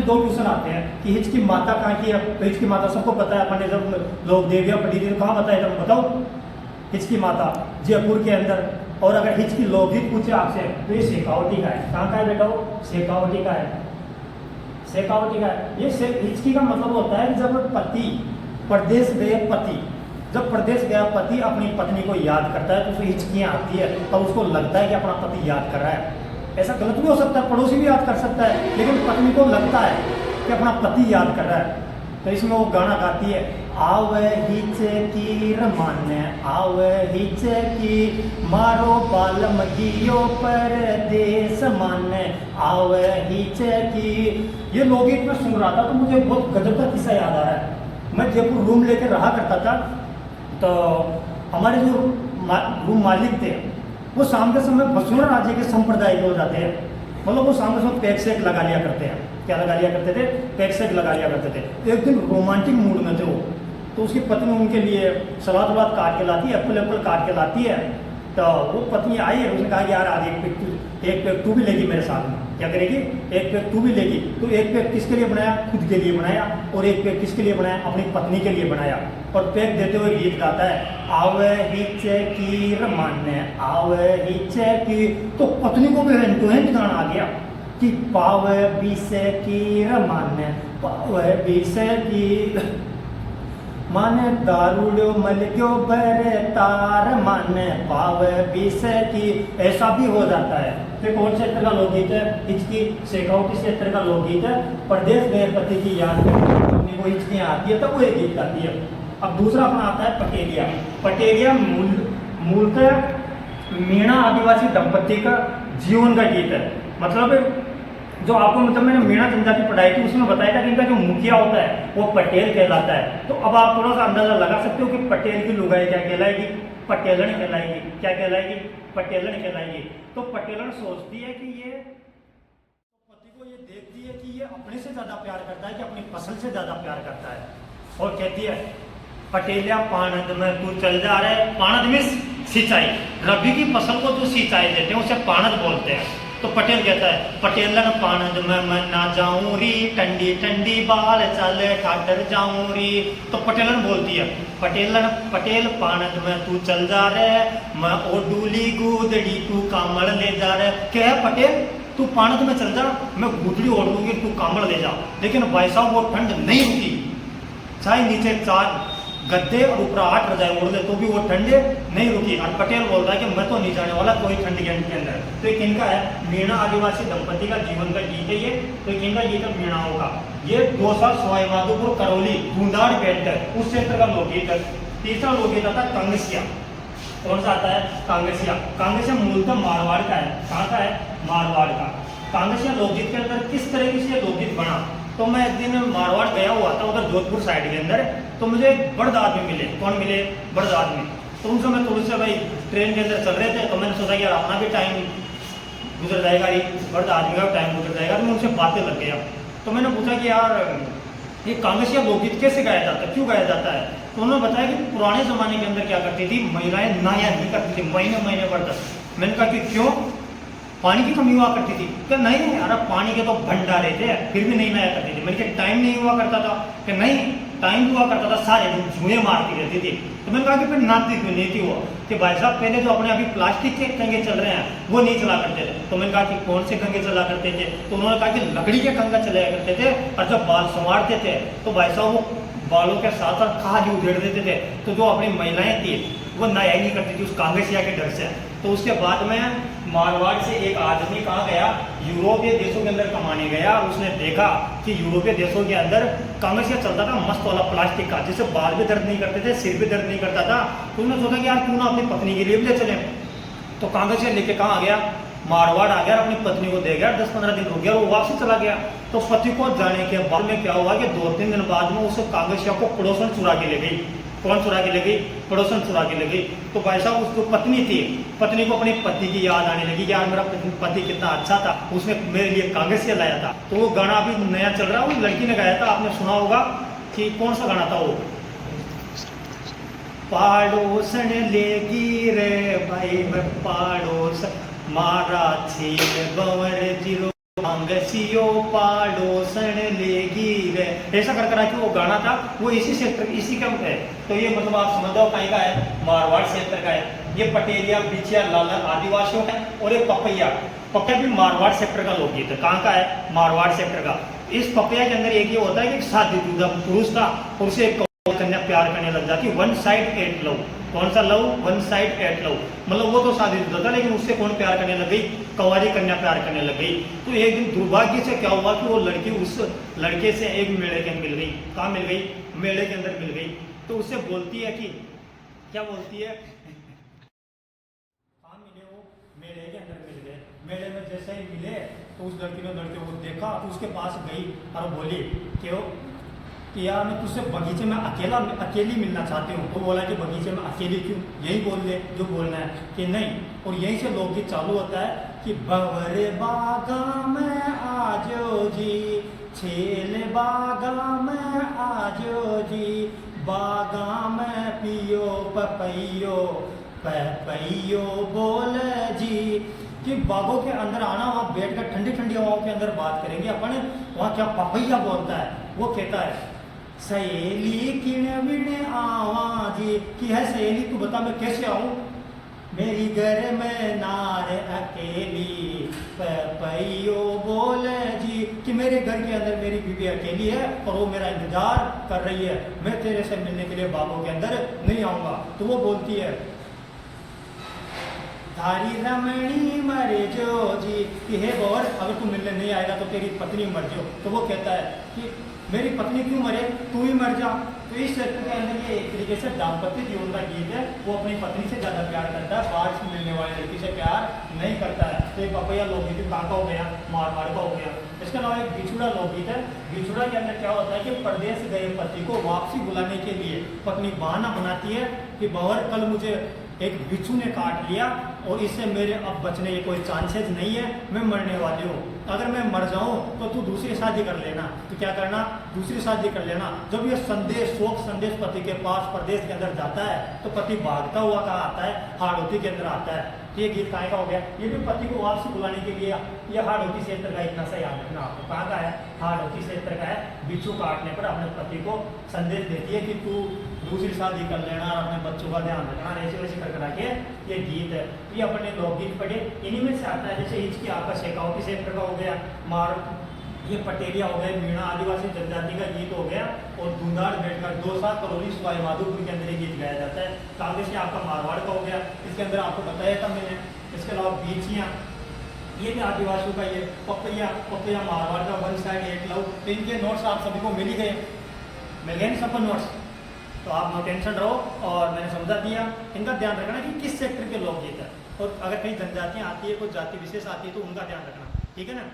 दो क्वेश्चन आते हैं कि हिच की माता कहाँ की है। तो हिच की माता सबको पता है, अपने जब लोग देविया पढ़ी थी तो कहाँ बताया था बताओ। हिच की माता जयपुर के अंदर। और अगर हिच की लोकगीत पूछे आपसे तो ये शेखावटी का है। कहाँ का है बेटा? शेखावटी का है। शेखावटी का है। ये हिचकी का मतलब होता है जब पति प्रदेश गए, पति जब प्रदेश गया पति अपनी पत्नी को याद करता है तो उसे हिचकियाँ आती है, तब उसको लगता है कि अपना पति याद कर रहा है। ऐसा गलत भी हो सकता है, पड़ोसी भी याद कर सकता है, लेकिन पत्नी को लगता है कि अपना पति याद कर रहा है। तो इसमें वो गाना गाती है, आव हिचकी रमाने आव हिचकी मारो बालम गियो परदेश माने आव हिचकी। ये लोकगीत में सुन रहा था तो मुझे बहुत गजब का किस्सा याद आ रहा है। मैं जयपुर रूम लेकर रहा करता था, तो हमारे जो रूम मालिक थे वो शाम के समय बसुरा राज्य के संप्रदाय के हो जाते हैं। मतलब वो शाम के समय पैक सेक लगा लिया करते हैं। क्या लगा लिया करते थे? पैक सेक लगा लिया करते थे। एक दिन रोमांटिक मूड में थे वो, तो उसकी पत्नी उनके लिए सलाद वलाद काट के लाती है, एप्पल एप्पल काट के लाती है। तो वो पत्नी आई है, उसने कहा यार आज एक पैक तू भी लेगी मेरे साथ में। क्या करेगी? एक पैक तू भी लेगी। तो एक पैक किसके लिए बनाया? खुद के लिए बनाया। और एक पैक किसके लिए बनाया? अपनी पत्नी के लिए बनाया। और पैक देते हुए गीत गाता है, आवे हिचकी रमाने आवे हिचकी। तो पत्नी को भी हैंड टू हैंड गाना आ गया कि पावे बीसे की रमाने पावे बीसे की माने दारूड़ो मलग्यो बरे तार माने पावे बीसे की। ऐसा भी हो जाता है। फिर कौन क्षेत्र का लोकगीत है? हिचकी शेखावटी क्षेत्र का लोकगीत है। प्रदेश गए पति की याद करने को हिचकियाँ आती है तब वो एक गीत गाती है। अब दूसरा अपना आता है पटेलिया। पटेलिया मूलतः मीणा आदिवासी दंपति का जीवन का गीत है। मतलब जो आपको मतलब मैंने मीणा जनजाति पढ़ाई थी उसमें बताया था कि इनका जो मुखिया होता है वो पटेल कहलाता है। तो अब आप थोड़ा सा अंदाजा लगा सकते हो कि पटेल की लुगाई क्या कहलाएगी? पटेलन कहलाएगी। क्या कहलाएगी? पटेलन कहलाएगी। तो पटेलन सोचती है कि ये पति को ये देखती है कि ये अपने से ज्यादा प्यार करता है कि अपनी फसल से ज्यादा प्यार करता है, और कहती है पटेलिया पानद में तू चल जा रहे। पानद में सिंचाई, रबी की फसल को जो सिंचाई देते हैं उसे पानद बोलते हैं। तो पटेल कहता है पटेलन पानद में मैं ना जाऊं री, ठंडी ठंडी बाल चल ठाटर जाऊं री। तो पटेलन बोलती है पटेल पानद में तू चल जा रहे, मैं ओ डूली गूदड़ी तू कामड़ ले जा रहे। क्या है पटेल, तू पानद में चल जा, मैं गूदड़ी ओढ़ लूंगी तू कामड़ ले जा। लेकिन भाई साहब वो ठंड नहीं रुकी, चाहे नीचे 4 गद्दे और ऊपर 8 रजाई ओढ़ ले तो भी वो ठंडे नहीं रुकी। और पटेल बोल रहा है कि मैं तो नहीं जाने वाला कोई ठंड के अंदर। तो एक इनका है मीणा आदिवासी दंपति का जीवन का गीत है ये। तो एक इनका गीत है मीणाओं का। ये 2 साल सवाई माधोपुर करौली गुंदाड़ बेल्ट है उस क्षेत्र का लोकगीत है। तीसरा लोकगीत आता है कांग्रेसिया। कौन सा आता है? कांग्रेसिया। कांग्रेसिया मूलतः मारवाड़ का है। कहाँ का है? मारवाड़ का। कांग्रेसिया लोकगीत के अंदर किस तरीके से लोकगीत बना? तो मैं एक दिन मारवाड़ गया हुआ था उधर जोधपुर साइड के अंदर, तो मुझे एक बड़द आदमी मिले। कौन मिले? बड़द आदमी। तो उनसे मैं थोड़ी सी भाई ट्रेन के अंदर चल रहे थे, तो मैंने सोचा कि यार अपना भी टाइम गुजर जाएगा, ये बड़द आदमी का टाइम गुजर जाएगा। तो मैं उनसे बातें लग गया। तो मैंने पूछा कि यार ये कांग्रेसिया लोकगीत कैसे गाया जाता है, क्यों गाया जाता है? तो उन्होंने बताया कि पुराने ज़माने के अंदर क्या करती थी महिलाएं, नाया नहीं करती थी महीने महीने भर तक। मैंने कहा कि क्यों? पानी की कमी हुआ करती थी। क्या नहीं, अरे पानी के तो भंडारे थे फिर भी नहीं नहाया करती थी। मैंने कहा टाइम नहीं हुआ करता था? कि नहीं, टाइम हुआ करता था, सारे दिन जुएं मारती रहती थी। तो मैंने कहा कि फिर नाती क्यों नहीं थी वो? कि भाई साहब पहले जो अपने अभी प्लास्टिक के कंगे चल रहे हैं वो नहीं चला करते थे। तो मैंने कहा कि कौन से कंगे चला करते थे? तो उन्होंने कहा कि लकड़ी के कंगा चलाया करते थे, और जब बाल संवारते थे तो भाई साहब वो बालों के साथ साथ खाद ही उधेड़ देते थे। तो जो अपनी महिलाएं थी वो नहाया नहीं करती थी उस कांग्रेसिया के डर से। तो उसके बाद में मारवाड़ से एक आदमी कहाँ गया? यूरोपीय देशों के अंदर कमाने गया, और उसने देखा कि यूरोपीय देशों के अंदर कांग्रेसिया चलता था मस्त वाला प्लास्टिक का, जिससे बाल भी दर्द नहीं करते थे, सिर भी दर्द नहीं करता था। तो उन्होंने सोचा कि यार क्यों ना अपनी पत्नी के लिए भी ले चले। तो कांग्रेसिया लेके कहाँ आ गया? मारवाड़ आ गया, अपनी पत्नी को दे गया, 10-15 दिन रुक गया, वो वापसी चला गया। तो पति को जाने के बाद में क्या हुआ कि 2-3 दिन बाद में उस कांग्रेसिया को पड़ोसन चुरा के ले गई। कौन चुरा के ले गई? पड़ोसन चुरा के ले गई। तो भाई साहब उसको पत्नी थी, पत्नी को अपनी पति की याद आने लगी कि यार मेरा पति कितना अच्छा था, उसने मेरे लिए कांग्रेसिया लाया था। तो वो गाना अभी नया चल रहा है, वो लड़की ने गाया था, आपने सुना होगा कि कौन सा गाना था वो? पाड़ोसन लेगी रे भाई मैं पाड़ोसन मारा छीन बवर जीरो अंगसियो पाड़ोसन लेगी रे, ऐसा कर करा कि वो गाना था वो इसी सेक्टर इसी का है। तो ये मतलब आप समझ जाओ कहीं का है, मारवाड़ क्षेत्र का है। ये पटेलिया बिचिया लाला आदिवासियों का है। और ये पपैया, पपैया भी मारवाड़ सेक्टर का लोकगीत है। कहाँ का है? मारवाड़ सेक्टर का। इस पपैया के अंदर एक ये होता है कि शादीशुदा पुरुष था और उसे एक कन्या प्यार करने लग जाती, वन साइड एट लव। कौन सा love? One side eight love, मतलब वो तो शादीशुदा था लेकिन उससे कौन प्यार करने लग गई? कंवारी कन्या प्यार करने लग गई। तो एक दिन दुर्भाग्य से क्या हुआ कि वो लड़की उस लड़के से एक मेले के अंदर मिल गई। कहाँ मिल गई? मेले के अंदर मिल गई। तो उससे बोलती है कि क्या बोलती है? कहाँ मिले? वो मेले के अंदर मिल गए। मेले में जैसे ही मिले तो उस लड़की ने लड़के को देखा तो उसके पास गई और बोली कि यार मैं तुझसे बगीचे में अकेली मिलना चाहती हूँ। तो बोला कि बगीचे में अकेली क्यों? यही बोल दे जो बोलना है। कि नहीं। और यहीं से लोकगीत चालू होता है कि बवरे बागा में आजो जी, छेले बागा में आजो जी, बागा में पियो पपैयो, पपैयो बोले जी। कि बागों के अंदर आना, वहाँ बैठ कर ठंडी ठंडी हवाओं के अंदर बात करेंगे अपन। वहाँ क्या पपैया बोलता है? वो कहता है सहेली किने बिने आवाजी, कि है सहेली तू बता मैं कैसे आऊं? मेरी घर में नार अकेली, पपैयो बोले जी। कि मेरे घर के अंदर मेरी बीवी अकेली है और वो मेरा इंतजार कर रही है, मैं तेरे से मिलने के लिए बागों के अंदर नहीं आऊंगा। तो वो बोलती है धारी रमणी मरे जो जी, कि हे गौर अगर तू मिलने नहीं आएगा तो तेरी पत्नी मर जाओ। तो वो कहता है कि मेरी पत्नी क्यों मरे, तू ही मर जा। तो इस क्षेत्र के अंदर ये एक तरीके से दाम्पत्य जीवन का गीत है। वो अपनी पत्नी से ज़्यादा प्यार करता है, बाहर से मिलने वाली लड़की से प्यार नहीं करता है। तो ये पपैया लोकगीत कहाँ का हो गया? मारवाड़ का हो गया। इसके अलावा एक बिछुड़ा लोकगीत है। बिछुड़ा के अंदर क्या होता है कि परदेश गए पति को वापसी बुलाने के लिए पत्नी बहाना बनाती है कि बहर कल मुझे एक बिच्छू ने काट लिया और इससे मेरे अब बचने की कोई चांसेस नहीं है, मैं मरने वाली हूँ। अगर मैं मर जाऊँ तो तू दूसरी शादी कर लेना। तो क्या करना? दूसरी शादी कर लेना। जब ये संदेश, शोक संदेश पति के पास परदेश के अंदर जाता है तो पति भागता हुआ कहाँ आता है? हाड़ौती के अंदर आता है। ये गीत कहाँ का हो गया? ये भी पति को वापसी बुलाने के लिए। ये हाड़ौती क्षेत्र का, इतना सा याद रखना आपको। कहाँ का है? हाड़ौती क्षेत्र का है। बिच्छू काटने पर अपने पति को संदेश देती है कि तू दूसरी शादी कर लेना और अपने बच्चों का ध्यान रखना। ऐसे वैसे कर करा के ये गीत है। ये अपने लोकगीत पढ़े, इन्हीं में से आता है। जैसे हिचकी आपका शेखावती क्षेत्र का हो गया, मार ये पटेलिया हो गए, मीणा आदिवासी जनजाति का गीत हो गया। और दूधाड़ बैठकर दो सात करोली सवाई माधोपुर के अंदर ये गीत गाया जाता है। कांग्रेस से आपका मारवाड़ का हो गया, इसके अंदर आपको बताया था मैंने। इसके अलावा बीचियाँ, ये भी आदिवासियों का। ये पपैया, पपैया मारवाड़ का, वन साइड एट लव। तो इनके नोट्स आप सभी को मिल ही गए, मिल गए सबको नोट्स। तो आप नो टेंशन रहो और मैंने समझा दिया। इनका ध्यान रखना कि किस सेक्टर के लोकगीत है, और अगर कहीं जनजातियाँ आती है, कोई जाति विशेष आती है तो उनका ध्यान रखना। ठीक है ना?